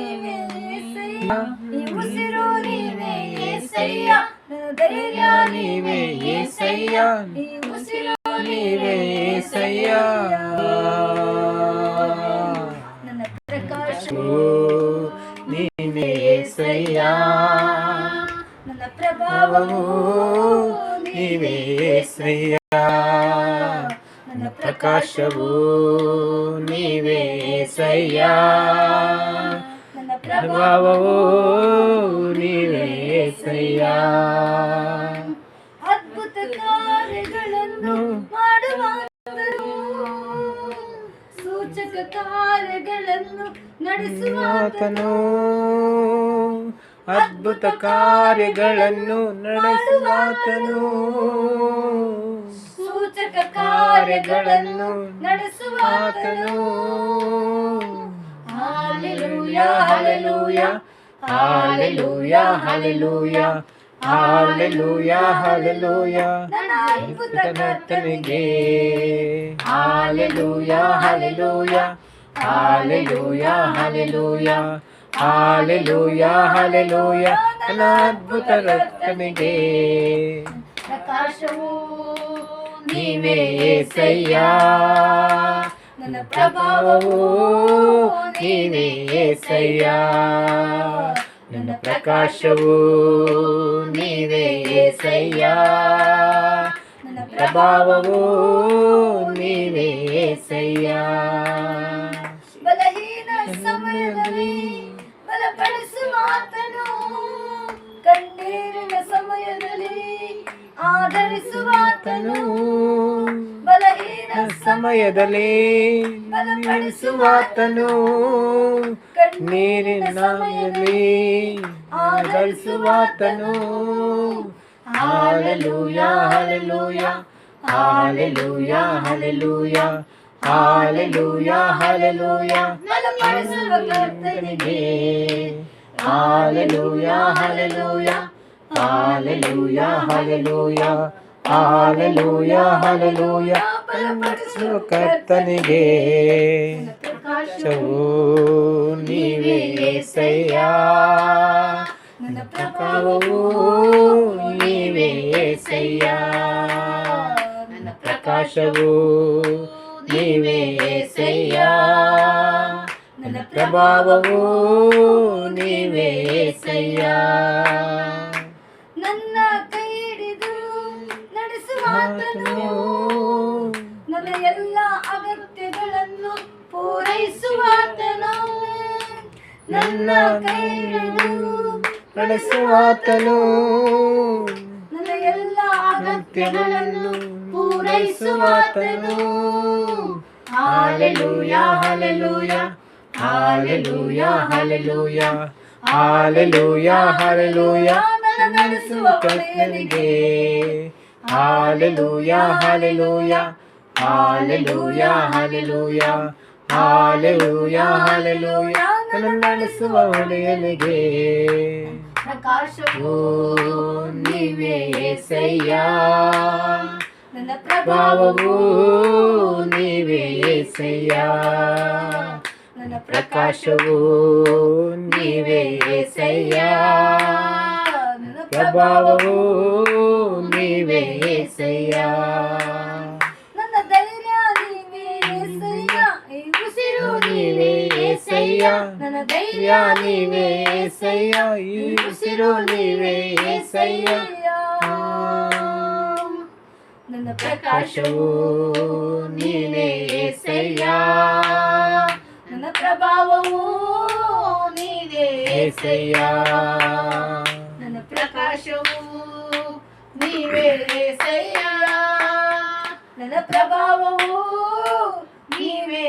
ನೀವೇ యేసయ్య ಈ ಉಸಿರು ನೀವೇ యేసయ్య ನನ್ನ ಧೈರ್ಯ ನೀವೇ యేసయ్య ಈ ಉಸಿರು ನೀವೇ యేసయ్య ನನ್ನ ಪ್ರಕಾಶವು ನೀವೇ యేసయ్య ನನ್ನ ಪ್ರಭಾವವು ನೀವೇ యేసయ్ಯ ನನ್ನ ಪ್ರಕಾಶವು ನೀವೇ యేసయ్ಯ ನನ್ನ ಪ್ರಭಾವವು ನೀವೇ యేసయ్ಯ ಅದ್ಭುತ ಕಾರ್ಯಗಳನ್ನು ಮಾಡುವಾತನು ಸೂಚಕ ಕಾರ್ಯಗಳನ್ನು ನಡೆಸುವಾತನು ಅದ್ಭುತ ಕಾರ್ಯಗಳನ್ನು ನಡೆಸುವಾತನು ಸೂಚಕ ಕಾರ್ಯಗಳನ್ನು ನಡೆಸುವಾತನು hallelujah hallelujah hallelujah hallelujah hallelujah hallelujah ನನ್ನ ಅದ್ಭುತ ಕರ್ತನಿಗೆ hallelujah hallelujah hallelujah hallelujah hallelujah hallelujah ನನ್ನ ಅದ್ಭುತ ಕರ್ತನಿಗೆ ಪ್ರಕಾಶವು ನೀವೇ యేసయ్య ನನ್ನ ಪ್ರಭಾವವು ನೀವೇ యేసయ్య ನನ್ನ ಪ್ರಕಾಶವು ನೀವೇ యేసయ్య ನನ್ನ ಪ್ರಭಾವವು ನೀವೇ యేసయ్య ಬಲಹೀನ ಸಮಯದಲ್ಲಿ ಬಲಪಡಿಸುವಾತನು ಕಣ್ಣೀರಿನ ಸಮಯದಲ್ಲಿ ಆಧರಿಸುವಾತನು ಬಲಹೀನ ಸಮಯದಲ್ಲಿ ಬಲಪಡಿಸುವಾತನು ಕಣ್ಣೀರಿನ ಸಮಯದಲ್ಲಿ ಆಧರಿಸುವಾತನು hallelujah hallelujah hallelujah hallelujah hallelujah hallelujah ಬಲಪಡಿಸುವ ಕರ್ತನಿಗೆ hallelujah hallelujah hallelujah hallelujah hallelujah hallelujah ಬಲಪಡಿಸುವ ಕರ್ತನಿಗೆ ಪ್ರಕಾಶವು ನೀವೇ యేసయ్య ನನ್ನ ಪ್ರಭಾವವು ನೀವೇ యేసయ్య ನನ್ನ ಪ್ರಕಾಶವು ನೀವೇ యేసయ్య ನನ್ನ ಪ್ರಭಾವವು ನೀವೇ యేసయ్య ನನ್ನ ಕೈ ಹಿಡಿದು ನಡೆಸುವಾತನು ನನ್ನ ಎಲ್ಲ ಅಗತ್ಯಗಳನ್ನು ಪೂರೈಸುವಾತನು ನನ್ನ ಕೈ ಹಿಡಿದು ನಡೆಸುವಾತನು ನನ್ನ ಎಲ್ಲ ಅಗತ್ಯಗಳನ್ನು ಪೂರೈಸುವಾತನು hallelujah hallelujah hallelujah hallelujah hallelujah hallelujah ನಡೆಸುವ ಕರ್ತನಿಗೆ hallelujah hallelujah hallelujah hallelujah hallelujah hallelujah ನಡೆಸುವ ಒಡೆಯನಿಗೆ ಪ್ರಕಾಶವು ನೀವೇ యేసయ్య ನನ್ನ ಪ್ರಭಾವವು ನೀವೇ యేసయ్య ನನ್ನ ಪ್ರಕಾಶವು ನೀವೇ యేసయ్య ನನ್ನ ಪ್ರಭಾವವು ನೀವೇ యేసయ్య ನನ್ನ ಧೈರ್ಯ ನೀವೇ యేసయ్య ಈ ಉಸಿರು ನೀವೇ యేసయ్య ನನ್ನ ಧೈರ್ಯ ನೀವೇ యేసయ్య ಈ ಉಸಿರು ನೀವೇ యేసయ్ಯ ನನ್ನ ಪ್ರಕಾಶವು ನೀವೇ యేసయ్య ನನ್ನ ಪ್ರಭಾವವು ನೀವೇ యేసయ్య ನನ್ನ ಪ್ರಕಾಶವು ನೀವೇ యేసయ్ಯ ನನ್ನ ಪ್ರಭಾವವು ನೀವೇ